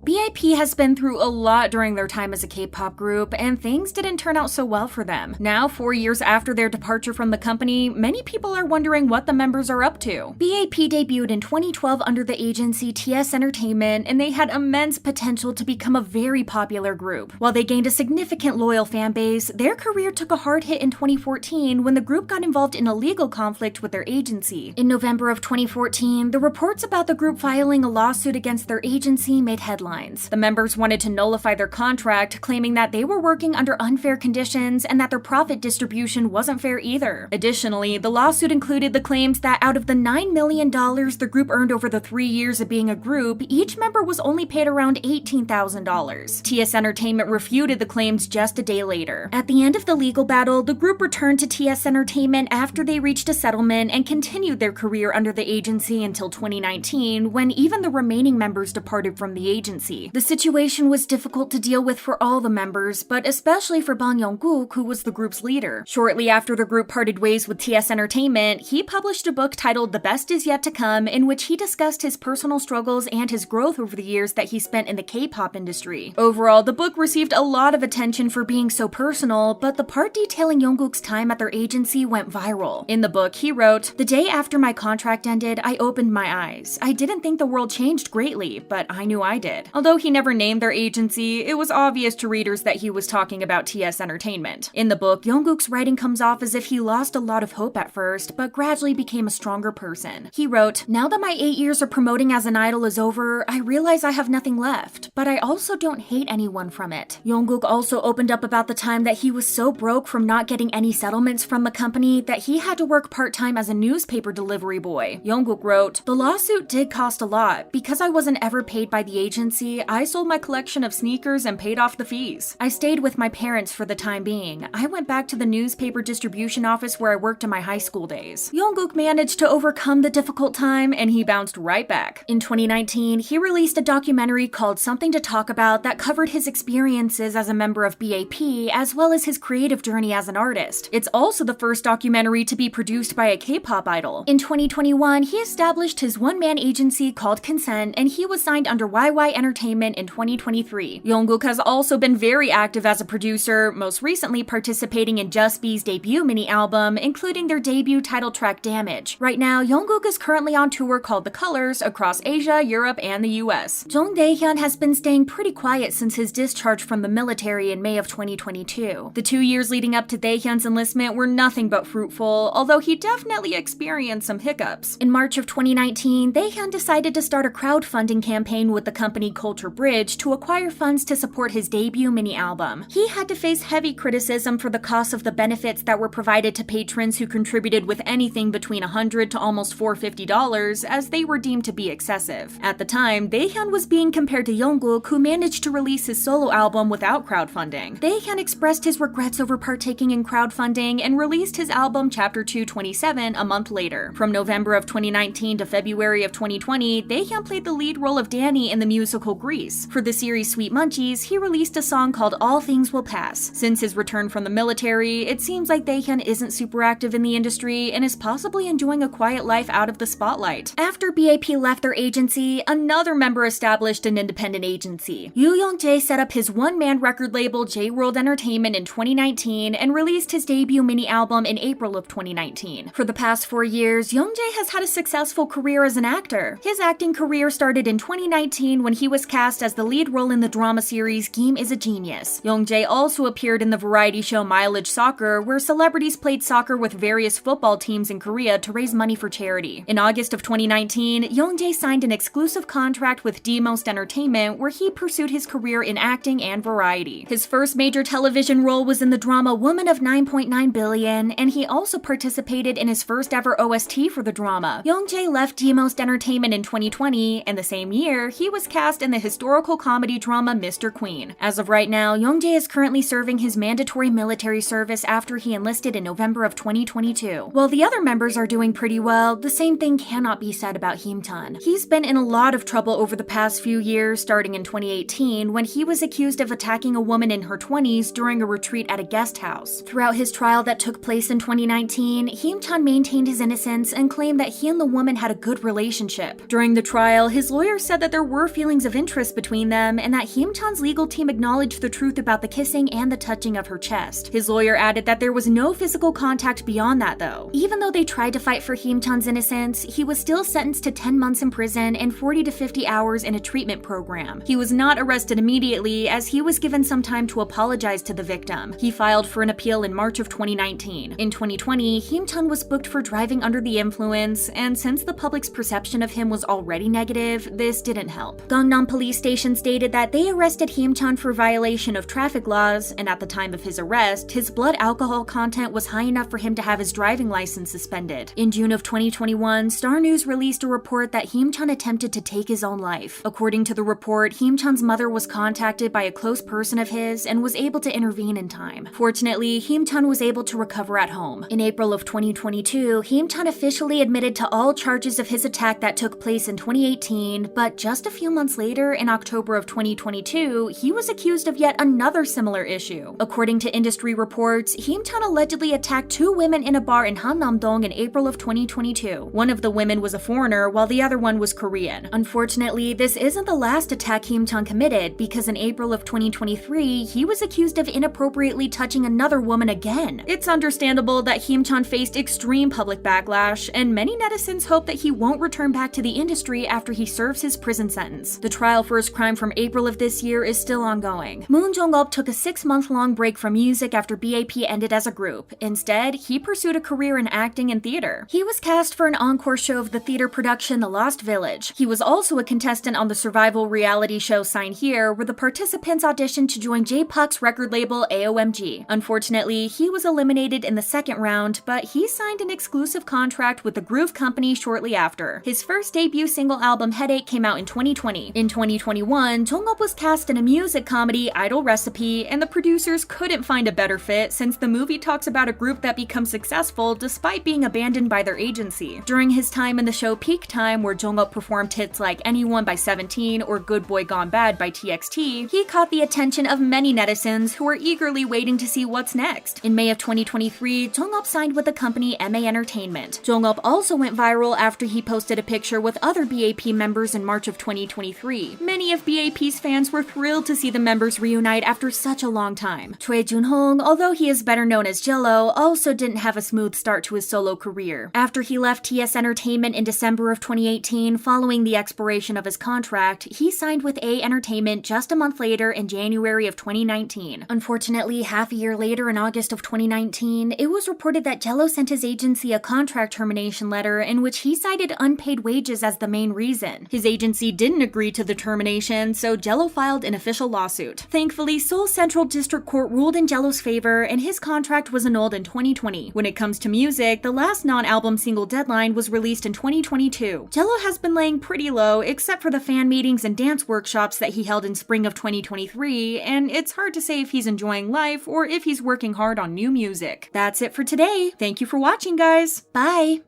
B.A.P has been through a lot during their time as a K-pop group, and things didn't turn out so well for them. Now, 4 years after their departure from the company, many people are wondering what the members are up to. B.A.P debuted in 2012 under the agency TS Entertainment, and they had immense potential to become a very popular group. While they gained a significant loyal fan base, their career took a hard hit in 2014 when the group got involved in a legal conflict with their agency. In November of 2014, the reports about the group filing a lawsuit against their agency made headlines. The members wanted to nullify their contract, claiming that they were working under unfair conditions and that their profit distribution wasn't fair either. Additionally, the lawsuit included the claims that out of the $9 million the group earned over the 3 years of being a group, each member was only paid around $18,000. TS Entertainment refuted the claims just a day later. At the end of the legal battle, the group returned to TS Entertainment after they reached a settlement and continued their career under the agency until 2019, when even the remaining members departed from the agency. The situation was difficult to deal with for all the members, but especially for Yongguk, who was the group's leader. Shortly after the group parted ways with TS Entertainment, he published a book titled The Best Is Yet to Come, in which he discussed his personal struggles and his growth over the years that he spent in the K-pop industry. Overall, the book received a lot of attention for being so personal, but the part detailing Yongguk's time at their agency went viral. In the book, he wrote, "The day after my contract ended, I opened my eyes. I didn't think the world changed greatly, but I knew I did." Although he never named their agency, it was obvious to readers that he was talking about TS Entertainment. In the book, Yongguk's writing comes off as if he lost a lot of hope at first, but gradually became a stronger person. He wrote, "Now that my 8 years of promoting as an idol is over, I realize I have nothing left, but I also don't hate anyone from it." Yongguk also opened up about the time that he was so broke from not getting any settlements from the company that he had to work part-time as a newspaper delivery boy. Yongguk wrote, "The lawsuit did cost a lot. Because I wasn't ever paid by the agency, I sold my collection of sneakers and paid off the fees. I stayed with my parents for the time being. I went back to the newspaper distribution office where I worked in my high school days." Yongguk managed to overcome the difficult time, and he bounced right back. In 2019, he released a documentary called Something to Talk About that covered his experiences as a member of B.A.P, as well as his creative journey as an artist. It's also the first documentary to be produced by a K-pop idol. In 2021, he established his one-man agency called Consent, and he was signed under YY Entertainment in 2023. Yongguk has also been very active as a producer, most recently participating in Just B's debut mini-album, including their debut title track Damage. Right now, Yongguk is currently on tour called The Colors across Asia, Europe, and the US. Daehyun has been staying pretty quiet since his discharge from the military in May of 2022. The 2 years leading up to Daehyun's enlistment were nothing but fruitful, although he definitely experienced some hiccups. In March of 2019, Daehyun decided to start a crowdfunding campaign with the company Culture Bridge to acquire funds to support his debut mini-album. He had to face heavy criticism for the cost of the benefits that were provided to patrons who contributed with anything between $100 to almost $450, as they were deemed to be excessive. At the time, Daehyun was being compared to Yongguk, who managed to release his solo album without crowdfunding. Daehyun expressed his regrets over partaking in crowdfunding and released his album Chapter 227 a month later. From November of 2019 to February of 2020, Daehyun played the lead role of Danny in the musical Grease. For the series Sweet Munchies, he released a song called All Things Will Pass. Since his return from the military, it seems like Daehyun isn't super active in the industry and is possibly enjoying a quiet life out of the spotlight. After B.A.P left their agency, another member established an independent agency. Youngjae set up his one-man record label J-World Entertainment in 2019 and released his debut mini-album in April of 2019. For the past 4 years, Youngjae has had a successful career as an actor. His acting career started in 2019 when he was cast as the lead role in the drama series Game is a Genius. Youngjae also appeared in the variety show Mileage Soccer, where celebrities played soccer with various football teams in Korea to raise money for charity. In August of 2019, Youngjae signed an exclusive contract with D-Most Entertainment, where he pursued his career in acting and variety. His first major television role was in the drama Woman of 9.9 Billion, and he also participated in his first ever OST for the drama. Youngjae left D-Most Entertainment in 2020, and the same year, he was cast in the historical comedy drama Mr. Queen. As of right now, Youngjae is currently serving his mandatory military service after he enlisted in November of 2022. While the other members are doing pretty well, the same thing cannot be said about Himchan. He's been in a lot of trouble over the past few years, starting in 2018 when he was accused of attacking a woman in her 20s during a retreat at a guest house. Throughout his trial that took place in 2019, Himchan maintained his innocence and claimed that he and the woman had a good relationship. During the trial, his lawyer said that there were feelings of of interest between them and that Himchan's legal team acknowledged the truth about the kissing and the touching of her chest. His lawyer added that there was no physical contact beyond that though. Even though they tried to fight for Himchan's innocence, he was still sentenced to 10 months in prison and 40 to 50 hours in a treatment program. He was not arrested immediately as he was given some time to apologize to the victim. He filed for an appeal in March of 2019. In 2020, Himchan was booked for driving under the influence, and since the public's perception of him was already negative, this didn't help. Gangnam Police Station stated that they arrested Himchan for violation of traffic laws, and at the time of his arrest, his blood alcohol content was high enough for him to have his driving license suspended. In June of 2021, Star News released a report that Himchan attempted to take his own life. According to the report, Himchan's mother was contacted by a close person of his and was able to intervene in time. Fortunately, Himchan was able to recover at home. In April of 2022, Himchan officially admitted to all charges of his attack that took place in 2018, but just a few months later, in October of 2022, he was accused of yet another similar issue. According to industry reports, Himchan allegedly attacked 2 women in a bar in Hannam-dong in April of 2022. One of the women was a foreigner, while the other one was Korean. Unfortunately, this isn't the last attack Himchan committed, because in April of 2023, he was accused of inappropriately touching another woman again. It's understandable that Himchan faced extreme public backlash, and many netizens hope that he won't return back to the industry after he serves his prison sentence. The trial for his crime from April of this year is still ongoing. Jongup took a 6-month-long break from music after B.A.P ended as a group. Instead, he pursued a career in acting and theater. He was cast for an encore show of the theater production The Lost Village. He was also a contestant on the survival reality show Sign Here, where the participants auditioned to join J-Park's record label AOMG. Unfortunately, he was eliminated in the second round, but he signed an exclusive contract with the Groove Company shortly after. His first debut single album Headache came out in 2020. In 2021, Jongup was cast in a music comedy Idol Recipe, and the producers couldn't find a better fit since the movie talks about a group that becomes successful despite being abandoned by their agency. During his time in the show Peak Time, where Jongup performed hits like Anyone by 17 or Good Boy Gone Bad by TXT, he caught the attention of many netizens who were eagerly waiting to see what's next. In May of 2023, Jongup signed with the company MA Entertainment. Jongup also went viral after he posted a picture with other B.A.P members in March of 2023. Many of B.A.P's fans were thrilled to see the members reunite after such a long time. Choi Jun-hong, although he is better known as Zelo, also didn't have a smooth start to his solo career. After he left TS Entertainment in December of 2018 following the expiration of his contract, he signed with A Entertainment just a month later in January of 2019. Unfortunately, half a year later in August of 2019, it was reported that Zelo sent his agency a contract termination letter in which he cited unpaid wages as the main reason. His agency didn't agree to the termination, so Zelo filed an official lawsuit. Thankfully, Seoul Central District Court ruled in Zelo's favor and his contract was annulled in 2020. When it comes to music, the last non-album single Deadline was released in 2022. Zelo has been laying pretty low except for the fan meetings and dance workshops that he held in spring of 2023, and it's hard to say if he's enjoying life or if he's working hard on new music. That's it for today. Thank you for watching, guys. Bye!